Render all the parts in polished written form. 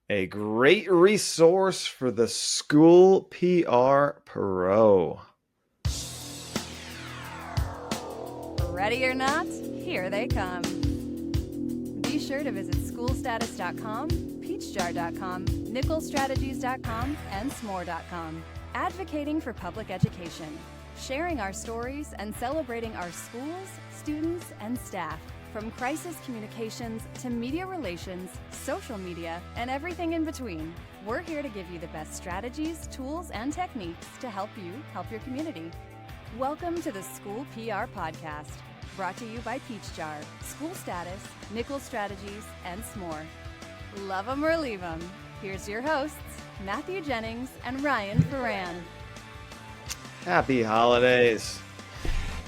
a great resource for the School PR Pro. Ready or not, here they come. Be sure to visit schoolstatus.com, peachjar.com, nickelstrategies.com, and smore.com. Advocating for public education, sharing our stories and celebrating our schools, students, and staff. From crisis communications to media relations, social media, and everything in between, we're here to give you the best strategies, tools, and techniques to help you help your community. Welcome to the School PR Podcast, brought to you by Peach Jar, School Status, Nickel Strategies, and S'more. Love 'em or leave 'em. Here's your hosts, Matthew Jennings and Ryan Ferran. Happy holidays.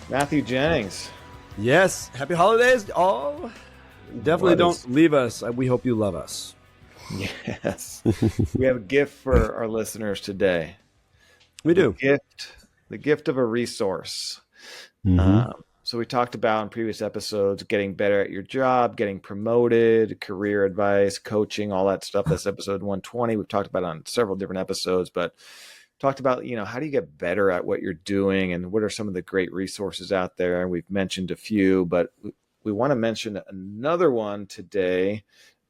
Matthew Jennings. Yes, happy holidays. Oh, definitely don't leave us. We hope you love us. Yes. We have a gift for our listeners today. We do. The gift of a resource. So we talked about in previous episodes, getting better at your job, getting promoted, career advice, coaching, all that stuff. That's episode 120. We've talked about it on several different episodes, but talked about, how do you get better at what you're doing and what are some of the great resources out there? We've mentioned a few, but we want to mention another one today.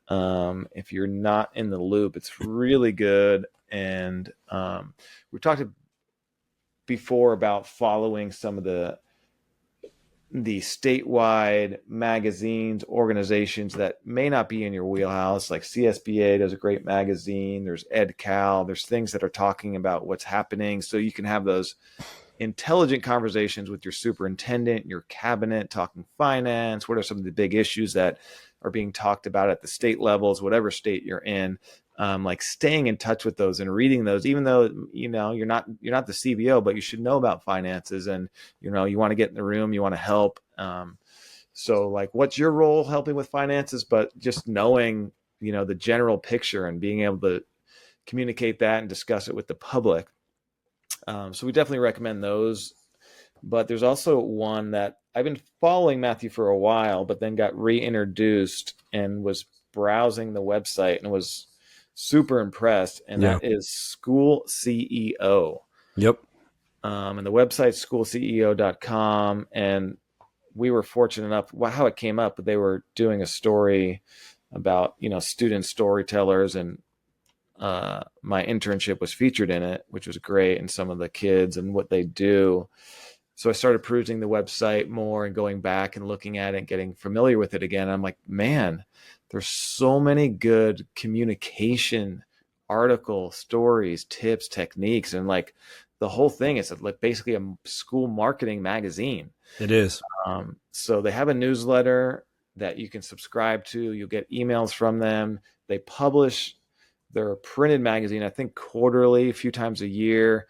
If you're not in the loop, it's really good. And we talked before about following some of the statewide magazines, organizations that may not be in your wheelhouse, like CSBA does a great magazine. There's EdCal. There's things that are talking about what's happening. So you can have those intelligent conversations with your superintendent, your cabinet, talking finance. What are some of the big issues that are being talked about at the state levels, whatever state you're in? Like staying in touch with those and reading those, even though, you're not the CBO, but you should know about finances and, you want to get in the room, you want to help. So like, what's your role helping with finances, but just knowing, the general picture and being able to communicate that and discuss it with the public. So we definitely recommend those, but there's also one that I've been following Matthew for a while, but then got reintroduced and was browsing the website and was super impressed, and that is SchoolCEO. Yep. And the website SchoolCEO.com, and we were fortunate enough, how it came up, but they were doing a story about student storytellers, and my internship was featured in it, which was great, and some of the kids and what they do. So I started perusing the website more and going back and looking at it and getting familiar with it again. I'm like, man, there's so many good communication articles, stories, tips, techniques, and like the whole thing is like basically a school marketing magazine. It is. So they have a newsletter that you can subscribe to. You'll get emails from them. They publish their printed magazine, I think quarterly, a few times a year,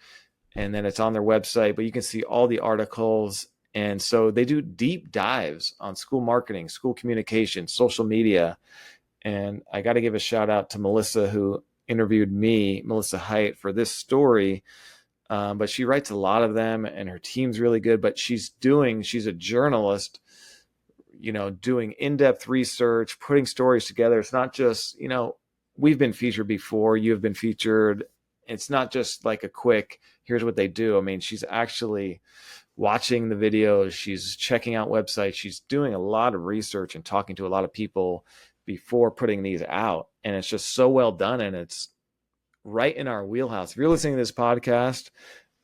and then it's on their website, but you can see all the articles. And so they do deep dives on school marketing, school communication, social media. And I got to give a shout out to Melissa, who interviewed me, Melissa Height, for this story. But she writes a lot of them and her team's really good, but she's a journalist, doing in-depth research, putting stories together. It's not just, we've been featured before, you've been featured. It's not just like a quick, here's what they do. I mean, she's actually watching the videos, she's checking out websites, she's doing a lot of research and talking to a lot of people before putting these out. And it's just so well done, and it's right in our wheelhouse. If you're listening to this podcast,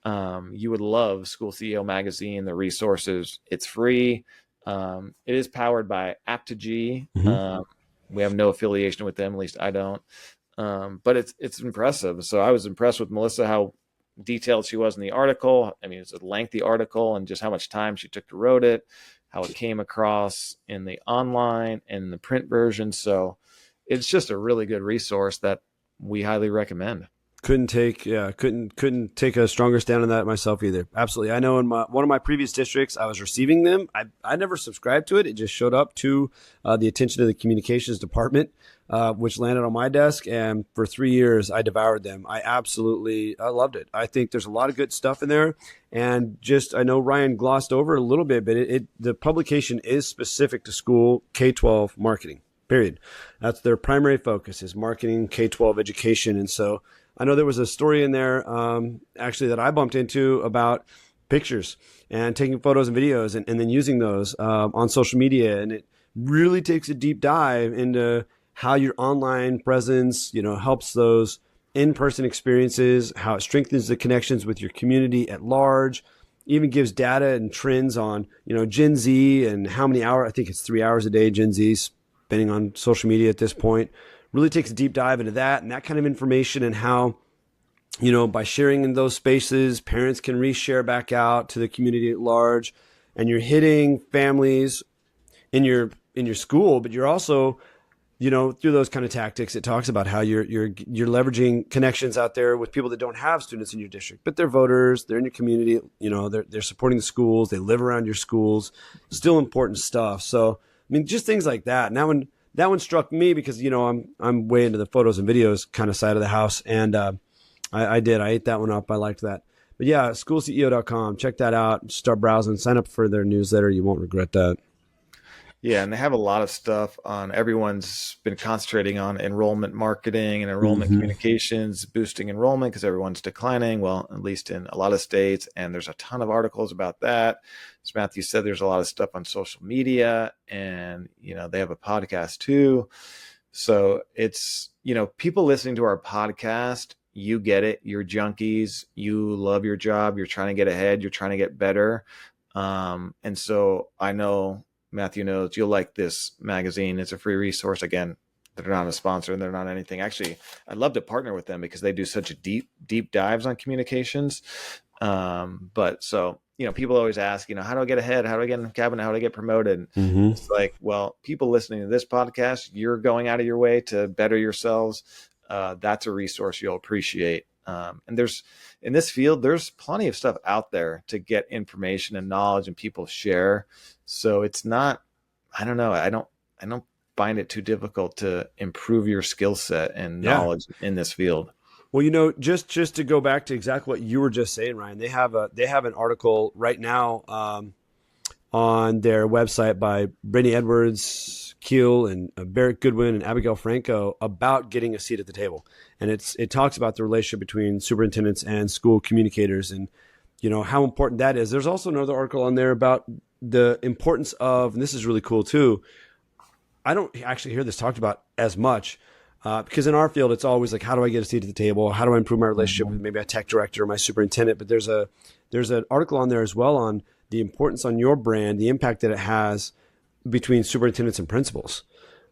you would love SchoolCEO magazine, the resources. It's free. It is powered by Aptogee. We have no affiliation with them, at least I don't. But it's impressive. So I was impressed with Melissa, how detailed she was in the article. I mean, it's a lengthy article, and just how much time she took to write it, how it came across in the online and the print version. So it's just a really good resource that we highly recommend. Couldn't take a stronger stand on that myself either. Absolutely. I know in one of my previous districts, I was receiving them. I never subscribed to it. It just showed up to the attention of the communications department, which landed on my desk. And for 3 years, I devoured them. I loved it. I think there's a lot of good stuff in there. And I know Ryan glossed over it a little bit, but the publication is specific to school K-12 marketing. period. That's their primary focus, is marketing, K-12 education. And so I know there was a story in there actually that I bumped into about pictures and taking photos and videos and then using those on social media. And it really takes a deep dive into how your online presence, helps those in-person experiences, how it strengthens the connections with your community at large, even gives data and trends on, Gen Z and how many hours, I think it's 3 hours a day, Gen Z spending on social media at this point. Really takes a deep dive into that and that kind of information, and how, by sharing in those spaces, parents can reshare back out to the community at large, and you're hitting families in your school, but you're also, through those kind of tactics, it talks about how you're leveraging connections out there with people that don't have students in your district, but they're voters, they're in your community, they're supporting the schools, they live around your schools, still important stuff. So, I mean, just things like that. And that one struck me because, I'm way into the photos and videos kind of side of the house. And, I ate that one up. I liked that. But yeah, SchoolCEO.com, check that out, start browsing, sign up for their newsletter. You won't regret that. Yeah, and they have a lot of stuff on. Everyone's been concentrating on enrollment marketing and enrollment communications, boosting enrollment because everyone's declining. Well, at least in a lot of states, and there's a ton of articles about that. As Matthew said, there's a lot of stuff on social media, and they have a podcast too. So it's people listening to our podcast. You get it. You're junkies. You love your job. You're trying to get ahead. You're trying to get better. And so I know Matthew knows you'll like this magazine. It's a free resource. Again, they're not a sponsor and they're not anything. Actually, I'd love to partner with them because they do such a deep dives on communications. But so, people always ask, how do I get ahead? How do I get in cabinet? How do I get promoted? It's like, well, people listening to this podcast, you're going out of your way to better yourselves. That's a resource you'll appreciate. And in this field, there's plenty of stuff out there to get information and knowledge, and people share. So it's not, I don't know. I don't find it too difficult to improve your skill set and knowledge in this field. Well, just to go back to exactly what you were just saying, Ryan, they have an article right now on their website by Brittany Edwards Keel and Barrett Goodwin and Abigail Franco about getting a seat at the table. And it talks about the relationship between superintendents and school communicators and, how important that is. There's also another article on there about the importance of, and this is really cool too, I don't actually hear this talked about as much because in our field, it's always like, how do I get a seat at the table? How do I improve my relationship with maybe a tech director or my superintendent? But there's an article on there as well on the importance on your brand, the impact that it has between superintendents and principals,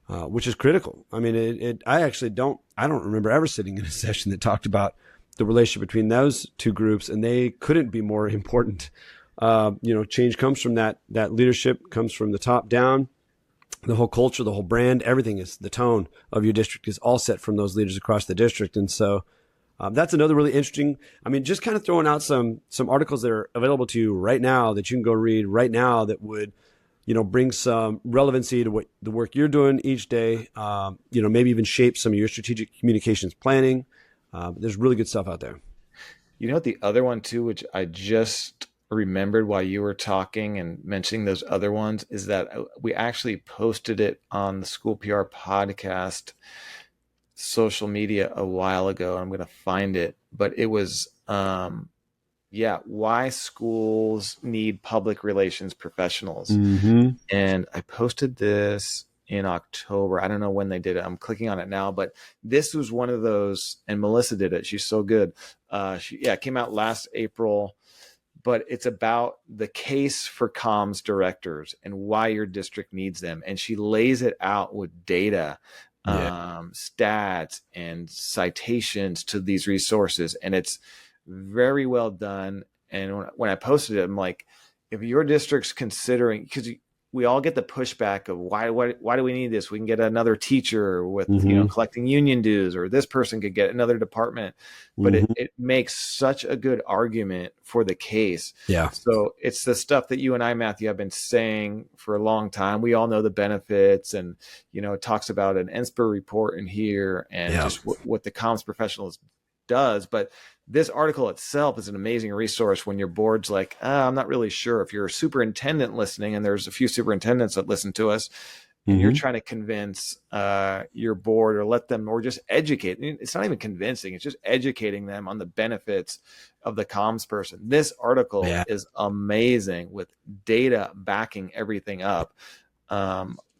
which is critical. I mean, I don't remember ever sitting in a session that talked about the relationship between those two groups, and they couldn't be more important. Change comes from that leadership, comes from the top down. The whole culture, the whole brand, everything is the tone of your district is all set from those leaders across the district. And so that's another really interesting, just kind of throwing out some articles that are available to you right now that you can go read right now that would, bring some relevancy to what the work you're doing each day, maybe even shape some of your strategic communications planning. There's really good stuff out there. The other one too, which I just remembered while you were talking and mentioning those other ones, is that we actually posted it on the School PR podcast social media a while ago. I'm going to find it, but it was, why schools need public relations professionals. And I posted this in October. I don't know when they did it. I'm clicking on it now, but this was one of those, and Melissa did it. She's so good. It came out last April, but it's about the case for comms directors and why your district needs them. And she lays it out with data, stats and citations to these resources. And it's very well done. And when I posted it, I'm like, if your district's considering, because we all get the pushback of why do we need this? We can get another teacher with, collecting union dues, or this person could get another department, but it makes such a good argument for the case. Yeah. So it's the stuff that you and I, Matthew, have been saying for a long time. We all know the benefits, and, it talks about an NSPER report in here and just what the comms professionals does. But this article itself is an amazing resource when your board's like, I'm not really sure. If you're a superintendent listening, and there's a few superintendents that listen to us, and you're Mm-hmm. trying to convince your board or let them, or just educate. It's not even convincing. It's just educating them on the benefits of the comms person. This article Yeah. is amazing with data backing everything up.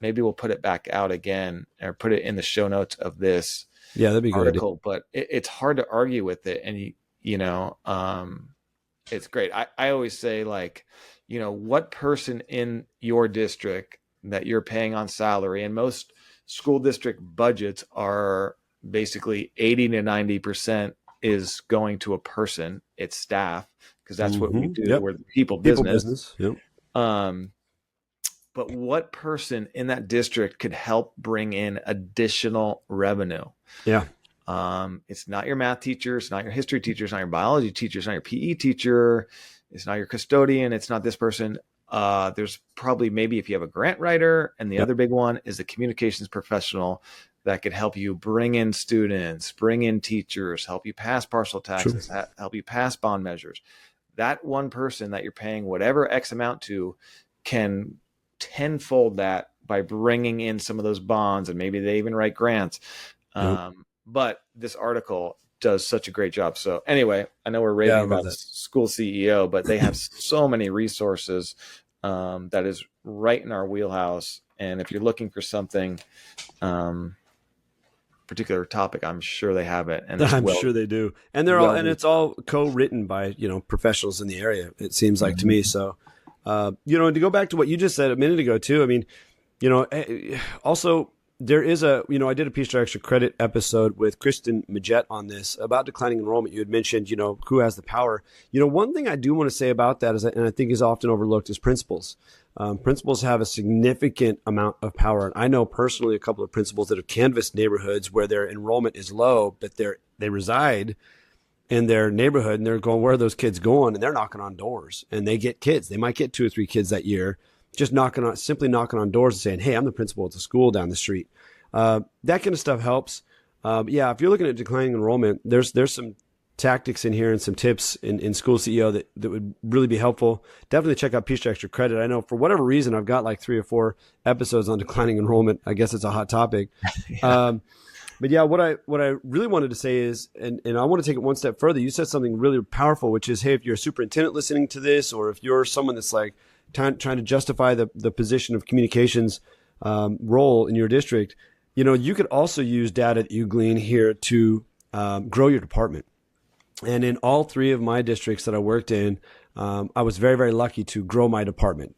Maybe we'll put it back out again or put it in the show notes of this Yeah, that'd be a good idea. article, but it's hard to argue with it. And it's great. I always say, like, what person in your district that you're paying on salary, and most school district budgets are basically 80 to 90% is going to a person, it's staff, because that's what we do. Yep. We're the people People business. business. Yep. But what person in that district could help bring in additional revenue? Yeah. It's not your math teacher. It's not your history teacher. It's not your biology teacher. It's not your PE teacher. It's not your custodian. It's not this person. There's probably, maybe if you have a grant writer, and the other big one is the communications professional that could help you bring in students, bring in teachers, help you pass partial taxes, help you pass bond measures. That one person that you're paying whatever X amount to can tenfold that by bringing in some of those bonds, and maybe they even write grants. But this article does such a great job. So anyway, I know we're raving about SchoolCEO, but they have so many resources that is right in our wheelhouse. And if you're looking for something, particular topic, I'm sure they have it. And I'm sure they do. And they're all, and it's all co-written by, professionals in the area, it seems like to me. So, to go back to what you just said a minute ago too, I mean, also there is I did a Peachjar Extra Credit episode with Kristen Majette on this about declining enrollment. You had mentioned, who has the power. One thing I do want to say about that is, and I think is often overlooked, is principals. Principals have a significant amount of power. And I know personally a couple of principals that have canvassed neighborhoods where their enrollment is low, but they reside in their neighborhood, and they're going, where are those kids going? And they're knocking on doors, and they get kids. They might get 2 or 3 kids that year, just simply knocking on doors and saying, hey, I'm the principal at the school down the street. That kind of stuff helps. If you're looking at declining enrollment, there's some tactics in here and some tips in SchoolCEO that would really be helpful. Definitely check out Peachjar Extra Credit. I know for whatever reason, I've got like 3 or 4 episodes on declining enrollment. I guess it's a hot topic. But yeah, what I really wanted to say is, and I want to take it one step further. You said something really powerful, which is, hey, if you're a superintendent listening to this, or if you're someone that's like trying to justify the position of communications role in your district, you could also use data that you glean here to grow your department. And in all 3 of my districts that I worked in, I was very, very lucky to grow my department.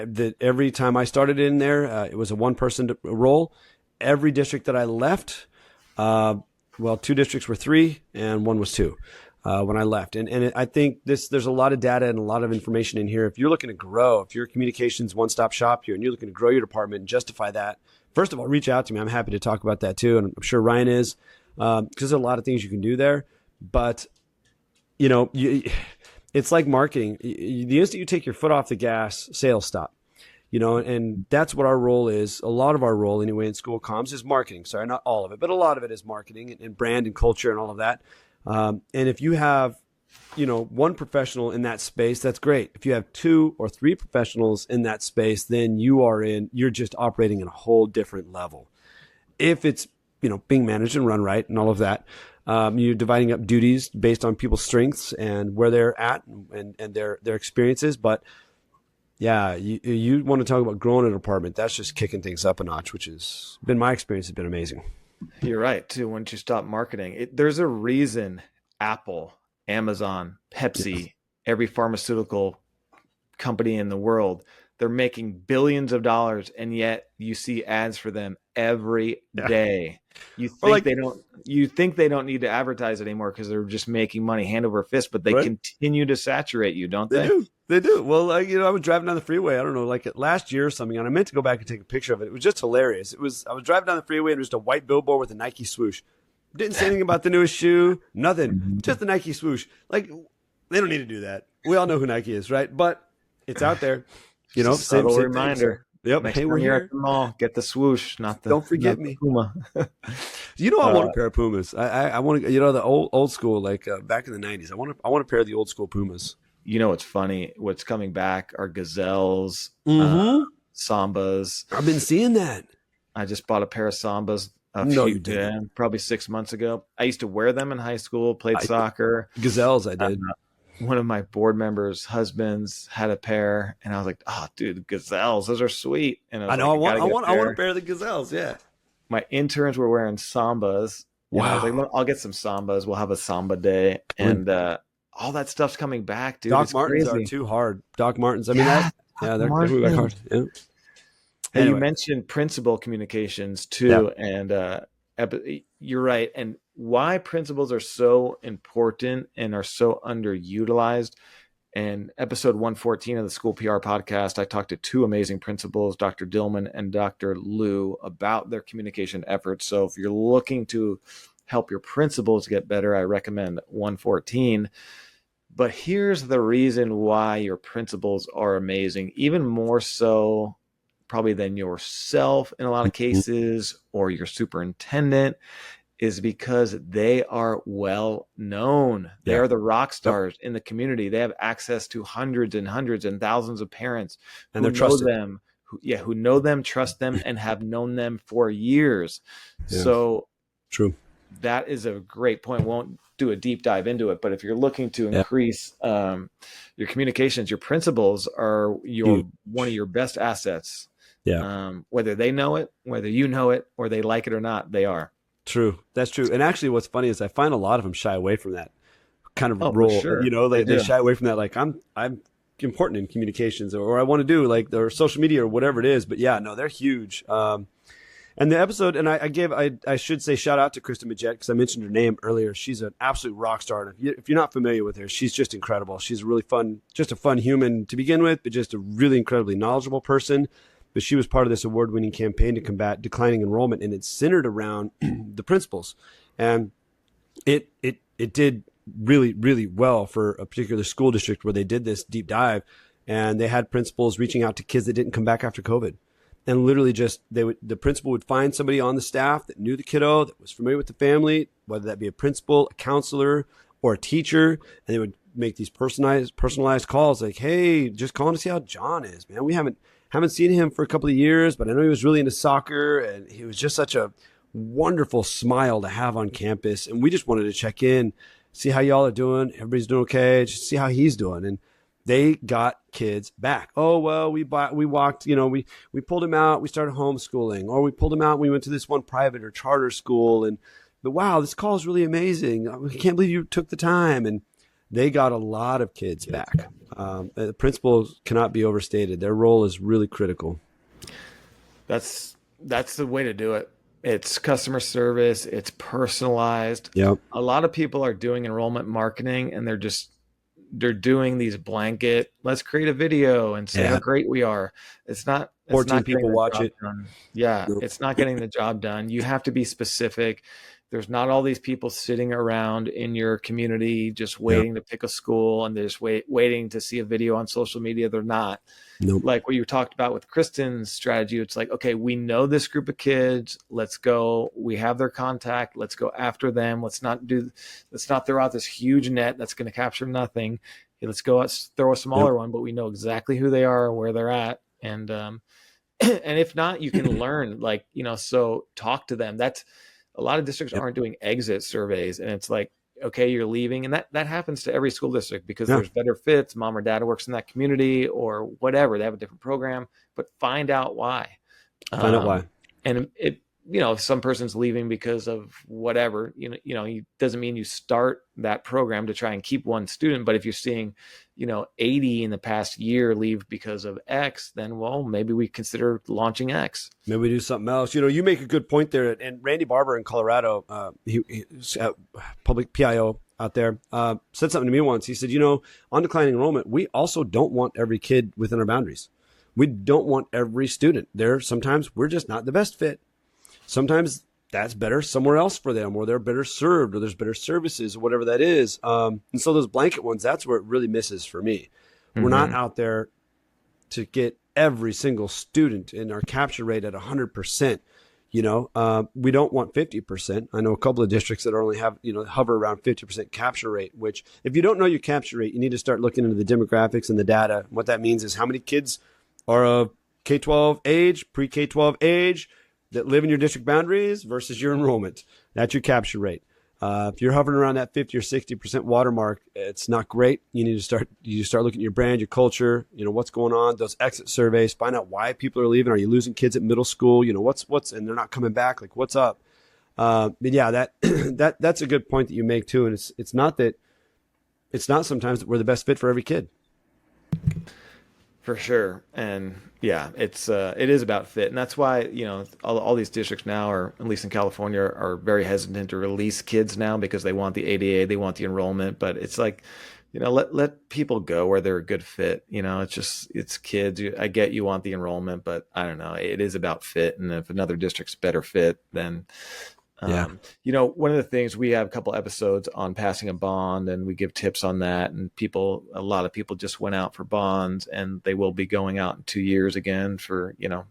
That every time I started in there, it was a 1-person role. Every district that I left, 2 districts were 3 and 1 was 2 when I left. And I think there's a lot of data and a lot of information in here. If you're looking to grow, if you're a communications one-stop shop here and you're looking to grow your department and justify that, first of all, reach out to me. I'm happy to talk about that too. And I'm sure Ryan is, because there's a lot of things you can do there. But, it's like marketing. The instant you take your foot off the gas, sales stop. And that's what our role is. A lot of our role anyway in school comms is marketing. Sorry, not all of it, but a lot of it is marketing and brand and culture and all of that. And if you have, 1 professional in that space, that's great. If you have 2 or 3 professionals in that space, then you're just operating at a whole different level. If it's, being managed and run right and all of that, you're dividing up duties based on people's strengths and where they're at and their experiences. But yeah, you want to talk about growing a department. That's just kicking things up a notch, which has been my experience. Has been amazing. You're right too. Once you stop marketing, there's a reason Apple, Amazon, Pepsi, every pharmaceutical company in the world, they're making billions of dollars, and yet you see ads for them every day. You think they don't need to advertise it anymore because they're just making money hand over fist, but they continue to saturate you, don't they? They do. Well, I was driving down the freeway, I don't know, like last year or something, and I meant to go back and take a picture of it. It was just hilarious. I was driving down the freeway, and it was just a white billboard with a Nike swoosh. Didn't say anything about the newest shoe, nothing. Just the Nike swoosh. Like, they don't need to do that. We all know who Nike is, right? But it's out there. Same reminder. Yep. Next time you're at the mall, get the swoosh, not the. Don't forget me. Puma. I want a pair of Pumas. I want to, the old school, like back in the 90s. I want a pair of the old school Pumas. What's funny? What's coming back are gazelles. Sambas. I've been seeing that. I just bought a pair of Sambas No, you didn't. probably 6 months ago. I used to wear them in high school, played soccer. Gazelles, I Uh, did. one of my board members' husbands had a pair, and I was like, "Oh, dude, Gazelles, those are sweet." And I I was know. like, "I gotta get a I want a pair." pair of the Gazelles. Yeah. My interns were wearing Sambas, and I was like, Wow. "Look, I'll get some Sambas. We'll have a Samba day." And all that stuff's coming back, dude. Doc It's Martens are crazy. too hard. Doc Martens. I mean, Yeah, yeah, Doc they're coming back hard. Martens. Yeah. Hey, you Anyway. mentioned principal communications Yeah. too, and you're right. And why principals are so important and are so underutilized. And episode 114 of the School PR podcast, I talked to two amazing principals, Dr. Dillman and Dr. Liu, about their communication efforts. So if you're looking to help your principals get better, I recommend 114. But here's the reason why your principals are amazing, even more so probably than yourself in a lot of cases, or your superintendent, is because they are well known. They Yeah. are the rock stars in the community. They have access to hundreds and hundreds and thousands of parents And who they're know trusted. them, who know them, trust them, and have known them for years. Yeah. So True. that is a great point. Won't do a deep dive into it, but if you're looking to Yeah. increase your communications, your principals are one of your best assets. Yeah. Whether they know it, whether you know it, or they like it or not, they are. True. That's true. And actually, what's funny is I find a lot of them shy away from that kind of Oh, for role. sure. You know, They they do. shy away from that. Like I'm important in communications, or I want to do like or social media or whatever it is. But yeah, no, they're huge. And the episode, and I should say shout out to Kristen Majette because I mentioned her name earlier. She's an absolute rock star. And if you're not familiar with her, she's just incredible. She's really fun, just a fun human to begin with, but just a really incredibly knowledgeable person. But she was part of this award-winning campaign to combat declining enrollment, and it's centered around the principals. And it did really, really well for a particular school district where they did this deep dive, and they had principals reaching out to kids that didn't come back after COVID. And literally just the principal would find somebody on the staff that knew the kiddo, that was familiar with the family, whether that be a principal, a counselor, or a teacher, and they would make these personalized calls like, "Hey, just calling to see how John is, man. We haven't seen him for a couple of years, but I know he was really into soccer, and he was just such a wonderful smile to have on campus. And we just wanted to check in, see how y'all are doing. Everybody's doing okay. Just see how he's doing." And they got kids back. "Oh, well, we walked, we pulled him out. We started homeschooling, or we pulled him out. We went to this one private or charter school. But wow, this call is really amazing. I can't believe you took the time." And they got a lot of kids back. The principals cannot be overstated. Their role is really critical. That's the way to do it. It's customer service. It's personalized. Yep. A lot of people are doing enrollment marketing, and they're doing these blanket, let's create a video and say how great we are. It's not 14 people watch it. done. Yeah. Nope. It's not getting the job done. You have to be specific. There's not all these people sitting around in your community just waiting to pick a school, and they're just waiting to see a video on social media. They're not. Nope. Like what you talked about with Kristen's strategy. It's like, okay, we know this group of kids. Let's go. We have their contact. Let's go after them. Let's not throw out this huge net that's going to capture nothing. Let's go throw a smaller one, but we know exactly who they are and where they're at. And, and if not, you can learn, so talk to them. That's a lot of districts aren't doing exit surveys, and it's like, okay, you're leaving. And that happens to every school district because there's better fits. Mom or dad works in that community or whatever. They have a different program, but find out why. Find out why. And if some person's leaving because of whatever, it doesn't mean you start that program to try and keep one student. But if you're seeing, 80 in the past year leave because of X, then, well, maybe we consider launching X. Maybe we do something else. You make a good point there. And Randy Barber in Colorado, he's public PIO out there, said something to me once. He said, on declining enrollment, we also don't want every kid within our boundaries. We don't want every student there. Sometimes we're just not the best fit. Sometimes that's better somewhere else for them, or they're better served, or there's better services, or whatever that is. And so those blanket ones, that's where it really misses for me. Mm-hmm. We're not out there to get every single student in our capture rate at 100%. We don't want 50%. I know a couple of districts that only have, hover around 50% capture rate, which if you don't know your capture rate, you need to start looking into the demographics and the data. What that means is how many kids are of K-12 age, pre-K-12 age that live in your district boundaries versus your enrollment. That's your capture rate. If you're hovering around that 50 or 60% watermark, it's not great. You start looking at your brand, your culture, what's going on, those exit surveys, find out why people are leaving. Are you losing kids at middle school? What's, and they're not coming back. Like, what's up? But yeah, that's a good point that you make too. And it's not sometimes that we're the best fit for every kid. For sure. And yeah, it is about fit. And that's why, all these districts now are, at least in California, are very hesitant to release kids now because they want the ADA, they want the enrollment. But it's like, let people go where they're a good fit. It's kids. I get you want the enrollment, but I don't know. It is about fit. And if another district's better fit, then Yeah. One of the things, we have a couple episodes on passing a bond, and we give tips on that. And a lot of people just went out for bonds, and they will be going out in 2 years again for, Yeah.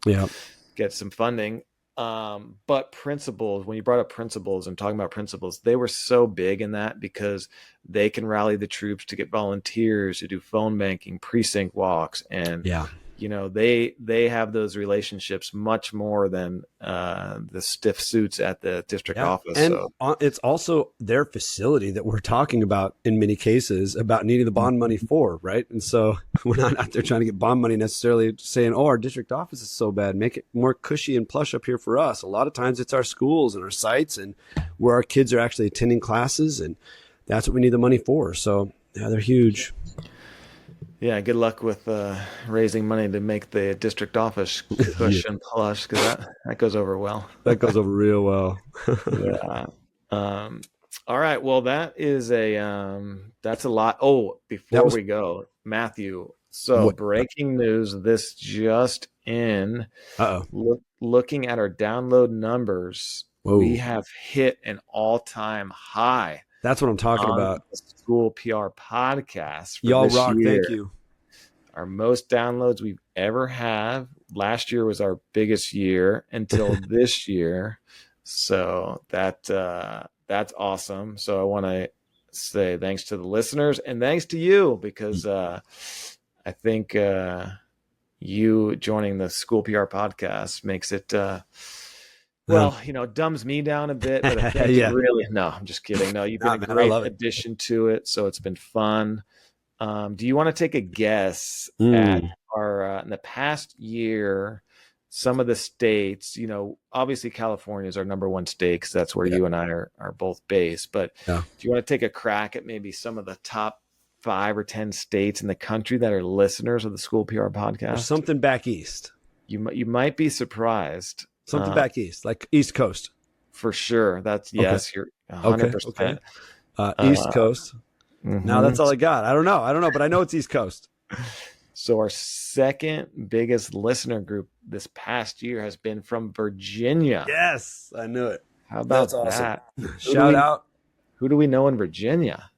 get some funding. But principals, when you brought up principals and talking about principals, they were so big in that because they can rally the troops to get volunteers to do phone banking, precinct walks, and Yeah. they have those relationships much more than the stiff suits at the district office. And so it's also their facility that we're talking about in many cases about needing the bond money for, right? And so we're not out there trying to get bond money necessarily saying, oh, our district office is so bad, make it more cushy and plush up here for us. A lot of times it's our schools and our sites and where our kids are actually attending classes, and that's what we need the money for. So yeah, they're huge. yeah, good luck with raising money to make the district office cush and plush, because that goes over well. That goes over real well. Yeah. All right. Well, that's a lot. Oh, before we go, Matthew. So breaking news, this just in. Looking at our download numbers, we have hit an all-time high. That's what I'm talking about. The School PR podcast. Y'all rock. Year. Thank you. Our most downloads we've ever had. Last year was our biggest year until this year. So that's awesome. So I want to say thanks to the listeners and thanks to you, because I think you joining the School PR podcast makes it dumbs me down a bit, but I think really, no, I'm just kidding. No, you've been a great addition to it. So it's been fun. Do you want to take a guess at our, in the past year, some of the states, obviously California is our number one state because that's where you and I are both based, but do you want to take a crack at maybe some of the top 5 or 10 states in the country that are listeners of the School PR podcast? Or something back east. You might be surprised. Something back east, like East Coast. For sure. That's yes, you're 100%. Okay. East Coast. Now that's all I got. I don't know, but I know it's East Coast. So our second biggest listener group this past year has been from Virginia. Yes, I knew it. How about that? Shout out. Who do we know in Virginia?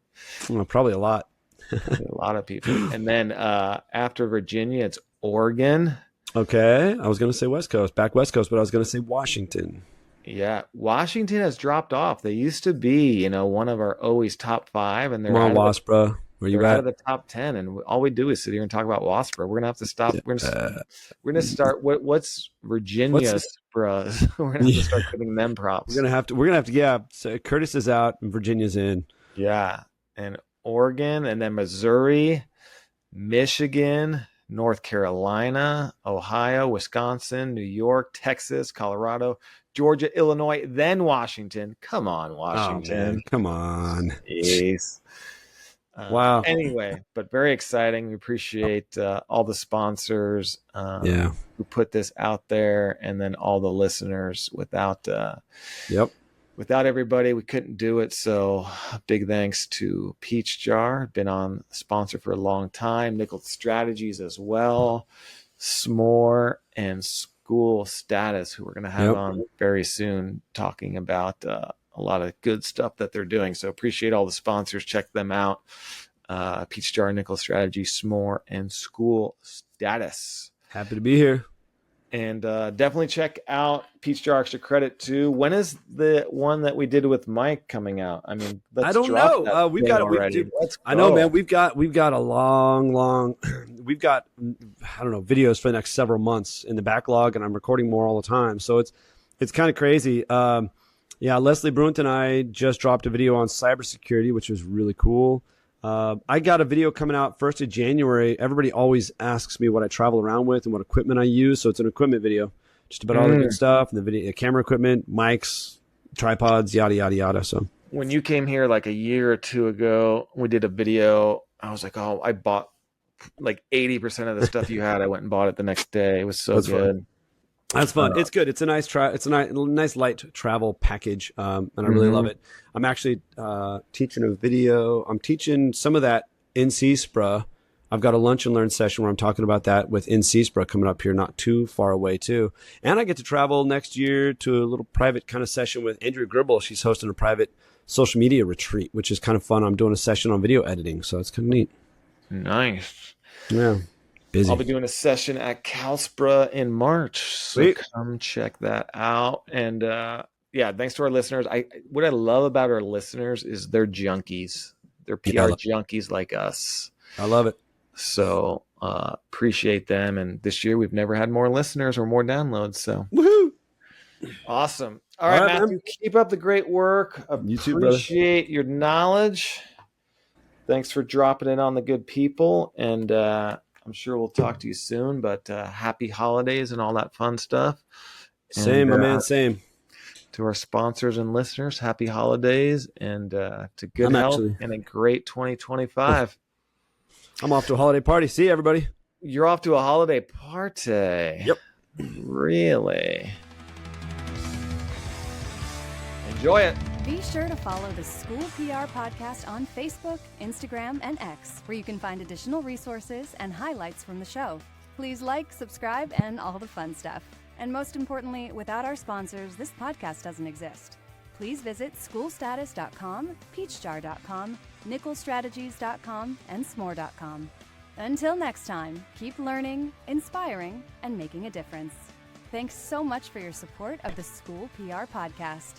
Probably a lot. A lot of people. And then after Virginia, it's Oregon. Okay. I was going to say West Coast, back West Coast, but I was going to say Washington. Yeah. Washington has dropped off. They used to be, one of our always top 5, and they're out of Where you out of the top 10, and all we do is sit here and talk about WASPRA. We're gonna have to stop. We're gonna start. What's Virginia's Spras? We're gonna have to start giving them props. We're gonna have to. Yeah. So Curtis is out and Virginia's in. Yeah, and Oregon, and then Missouri, Michigan, North Carolina, Ohio, Wisconsin, New York, Texas, Colorado, Georgia, Illinois, then Washington. Come on, Washington. Oh, man. Come on. Jeez. Wow. Anyway, but very exciting. We appreciate all the sponsors who put this out there, and then all the listeners. Without everybody, we couldn't do it. So big thanks to Peach Jar, been on sponsor for a long time, Nickel Strategies as well, S'more, and School Status, who we're going to have on very soon, talking about a lot of good stuff that they're doing. So appreciate all the sponsors. Check them out. Peach Jar, Nickel Strategy, S'more, and School Status. Happy to be here. And definitely check out Peach Jar Extra Credit too. When is the one that we did with Mike coming out? I mean, I let's don't drop know. that We've thing got already. Let's I know, man. go. We've got a long. We've got, I don't know, videos for the next several months in the backlog, and I'm recording more all the time. So it's kind of crazy. Yeah, Leslie Brunt and I just dropped a video on cybersecurity, which was really cool. I got a video coming out 1st of January. Everybody always asks me what I travel around with and what equipment I use. So it's an equipment video, just about all the good stuff, and the camera equipment, mics, tripods, yada, yada, yada. So When you came here like a year or two ago, we did a video. I was like, oh, I bought like 80% of the stuff you had. I went and bought it the next day. It was so that's good. fun. That's fun. It's good. It's a nice it's a nice light travel package, and I really love it. I'm actually teaching a video. I'm teaching some of that in CSPRA. I've got a lunch and learn session where I'm talking about that with in CSPRA coming up here not too far away too. And I get to travel next year to a little private kind of session with Andrea Gribble. She's hosting a private social media retreat, which is kind of fun. I'm doing a session on video editing, so it's kind of neat. Nice. Yeah. Busy. I'll be doing a session at CalSPRA in March, so Sweet. come check that out. And yeah, thanks to our listeners. What I love about our listeners is they're junkies. They're PR junkies like us. I love it. So appreciate them. And this year we've never had more listeners or more downloads. So Woohoo! Awesome. All right, Matthew, man. Keep up the great work. You too, brother. Appreciate your knowledge. Thanks for dropping it on the good people. And I'm sure we'll talk to you soon, but happy holidays and all that fun stuff. Same, my man, same. To our sponsors and listeners, happy holidays and to good health and a great 2025. I'm off to a holiday party. See you, everybody. You're off to a holiday party. Yep. Really? Enjoy it. Be sure to follow the School PR Podcast on Facebook, Instagram, and X, where you can find additional resources and highlights from the show. Please like, subscribe, and all the fun stuff. And most importantly, without our sponsors, this podcast doesn't exist. Please visit schoolstatus.com, peachjar.com, nickelstrategies.com, and s'more.com. Until next time, keep learning, inspiring, and making a difference. Thanks so much for your support of the School PR Podcast.